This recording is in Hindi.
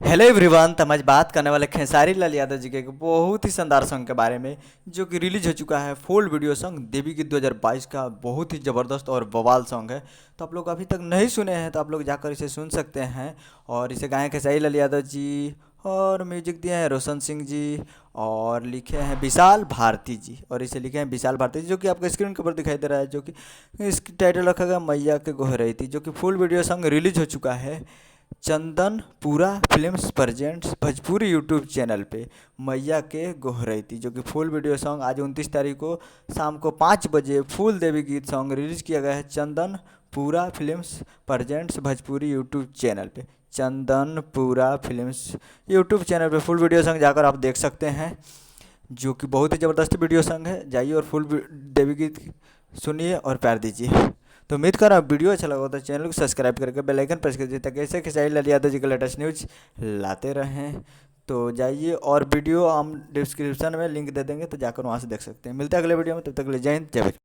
Hello everyone. तो हम आज बात करने वाले खेसारी लाल यादव जी के एक बहुत ही शानदार सॉन्ग के बारे में जो कि रिलीज हो चुका है। फुल वीडियो सॉन्ग देवी गीत 2022 का बहुत ही ज़बरदस्त और बवाल सॉन्ग है। तो आप लोग अभी तक नहीं सुने हैं तो आप लोग जाकर इसे सुन सकते हैं। और इसे गाए खेसारी लाल यादव जी और म्यूजिक दिए हैं रोशन सिंह जी और लिखे हैं विशाल भारती जी। और इसे लिखे हैं विशाल भारती जी जो कि आपको स्क्रीन के ऊपर दिखाई दे रहा है। जो कि इसकी टाइटल रखा गया मैया के गोहरई थी। जो कि फुल वीडियो सॉन्ग रिलीज हो चुका है Chandanpura films presents Bhojpuri YouTube channel पे मैया के गोहरैती। जो कि फुल वीडियो सॉन्ग आज 29 तारीख को शाम को 5 बजे फुल देवी गीत सॉन्ग रिलीज किया गया है Chandanpura films presents Bhojpuri YouTube channel पे। चंदनपुरा फिल्म्स यूट्यूब चैनल पे फुल वीडियो सॉन्ग जाकर आप देख सकते हैं। जो कि बहुत ही ज़बरदस्त वीडियो सॉन्ग है। जाइए और फुल देवी गीत सुनिए और प्यार दीजिए। तो उम्मीद कर रहा हूँ वीडियो अच्छा लगा तो चैनल को सब्सक्राइब करके बेल आइकन प्रेस कर दीजिए ताकि ऐसे खेसारी लाल यादव जी के लेटेस्ट न्यूज लाते रहें। तो जाइए और वीडियो हम डिस्क्रिप्शन में लिंक दे देंगे तो जाकर वहाँ से देख सकते हैं। मिलते हैं अगले वीडियो में, तब तक के लिए जय हिंद जय भारत।